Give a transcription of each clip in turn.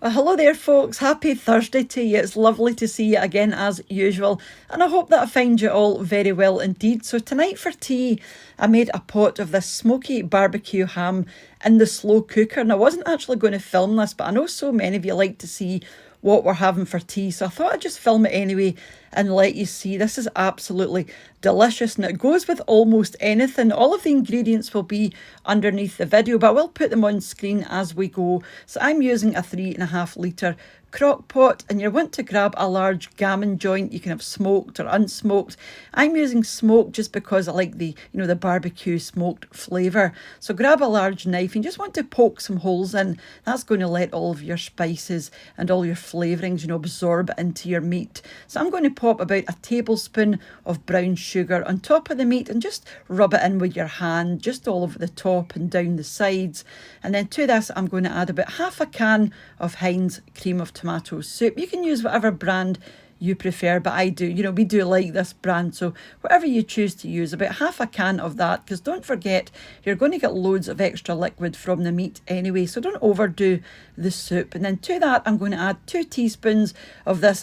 Well, hello there, folks. Happy Thursday to you. It's lovely to see you again as usual, and I hope that I find you all very well indeed. So, tonight for tea, I made a pot of this smoky barbecue ham in the slow cooker, and I wasn't actually going to film this, but I know so many of you like to see what we're having for tea, so I thought I'd just film it anyway and let you see. This is absolutely delicious, and it goes with almost anything. All of the ingredients will be underneath the video, but I will put them on screen as we go. So I'm using a 3.5 litre crock pot, and you want to grab a large gammon joint. You can have smoked or unsmoked. I'm using smoked just because I like the barbecue smoked flavour. So grab a large knife and just want to poke some holes in. That's going to let all of your spices and all your flavourings absorb into your meat. So I'm going to pop about a tablespoon of brown sugar on top of the meat and just rub it in with your hand, just all over the top and down the sides. And then to this, I'm going to add about half a can of Heinz cream of tomato soup. You can use whatever brand you prefer, but I do, we do like this brand, so whatever you choose to use, about half a can of that, because don't forget, you're going to get loads of extra liquid from the meat anyway, so don't overdo the soup. And then to that, I'm going to add 2 teaspoons of this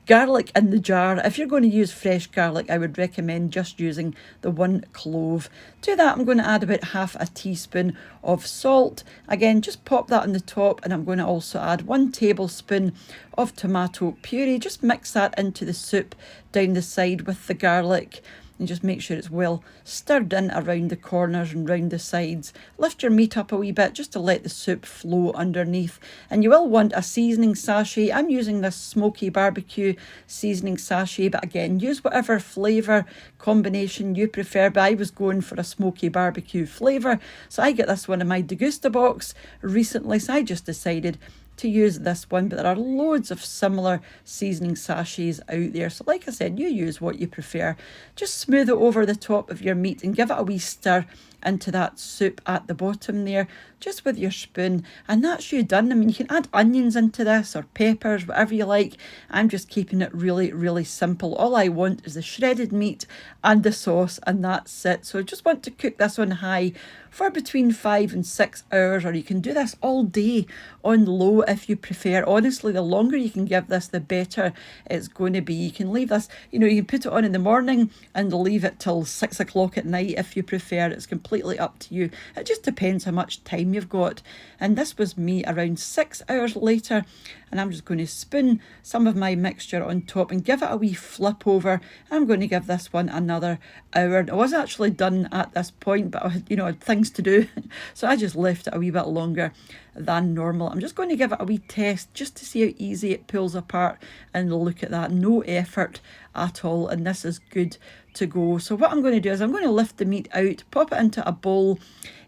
garlic in the jar. If you're going to use fresh garlic, I would recommend just using the 1 clove. To that, I'm going to add about half a teaspoon of salt. Again, just pop that on the top, and I'm going to also add 1 tablespoon of tomato puree. Just mix that into the soup down the side with the garlic, and just make sure it's well stirred in around the corners and round the sides. Lift your meat up a wee bit just to let the soup flow underneath. And you will want a seasoning sachet. I'm using this Smoky BBQ seasoning sachet, but again, use whatever flavour combination you prefer. But I was going for a smoky barbecue flavour, so I get this one in my Degusta box recently, so I just decided to use this one, but there are loads of similar seasoning sachets out there, so like I said, you use what you prefer. Just smooth it over the top of your meat and give it a wee stir into that soup at the bottom there, just with your spoon, and that's you done. I mean, you can add onions into this or peppers, whatever you like. I'm just keeping it really, really simple. All I want is the shredded meat and the sauce, and that's it. So I just want to cook this on high for between 5 and 6 hours, or you can do this all day on low if you prefer. Honestly, the longer you can give this, the better it's going to be. You can leave this, you can put it on in the morning and leave it till 6 o'clock at night if you prefer. It's completely up to you. It just depends how much time you've got. And this was me around 6 hours later, and I'm just going to spoon some of my mixture on top and give it a wee flip over. I'm going to give this one another hour. I was actually done at this point, but I had things to do, so I just left it a wee bit longer than normal. I'm just going to give it a wee test just to see how easy it pulls apart, and look at that, no effort at all, and this is good to go. So what I'm going to do is I'm going to lift the meat out, pop it into a bowl.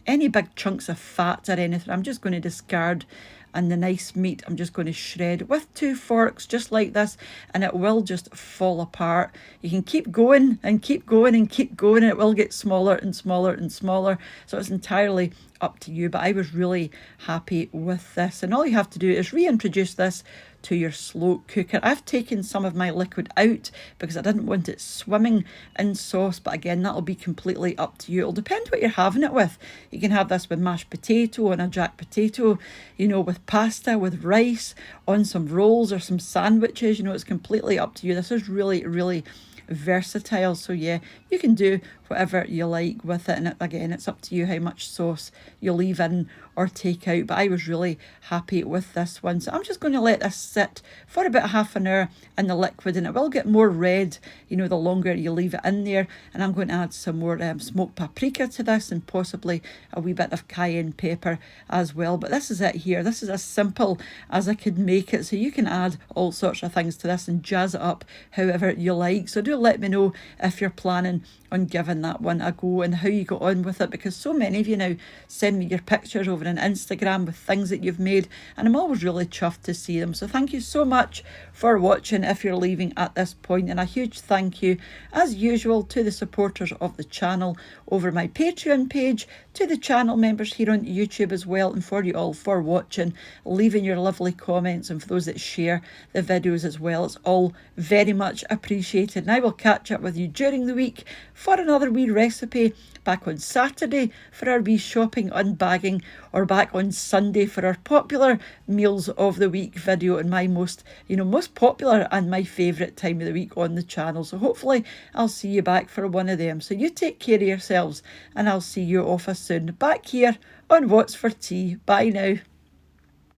Any big chunks of fat or anything I'm just going to discard, and the nice meat I'm just going to shred with 2 forks just like this, and it will just fall apart. You can keep going and keep going and keep going, and it will get smaller and smaller and smaller, so it's entirely up to you. But I was really happy with this, and all you have to do is reintroduce this to your slow cooker. I've taken some of my liquid out because I didn't want it swimming in sauce, but again, that'll be completely up to you. It'll depend what you're having it with. You can have this with mashed potato, on a jack potato, with pasta, with rice, on some rolls or some sandwiches. It's completely up to you. This is really, really versatile, so yeah, you can do whatever you like with it, and again, it's up to you how much sauce you leave in or take out. But I was really happy with this one, so I'm just going to let this sit for about half an hour in the liquid, and it will get more red the longer you leave it in there. And I'm going to add some more smoked paprika to this, and possibly a wee bit of cayenne pepper as well. But this is it here. This is as simple as I could make it, so you can add all sorts of things to this and jazz it up however you like. So do let me know if you're planning on giving that one a go and how you got on with it, because so many of you now send me your pictures over on Instagram with things that you've made, and I'm always really chuffed to see them. So thank you so much for watching if you're leaving at this point, and a huge thank you as usual to the supporters of the channel over my Patreon page, to the channel members here on YouTube as well, and for you all for watching, leaving your lovely comments, and for those that share the videos as well. It's all very much appreciated, and I will will catch up with you during the week for another wee recipe, back on Saturday for our wee shopping unbagging, or back on Sunday for our popular meals of the week video, and my most popular and my favourite time of the week on the channel. So hopefully I'll see you back for one of them. So you take care of yourselves, and I'll see you off soon back here on What's for Tea. Bye now.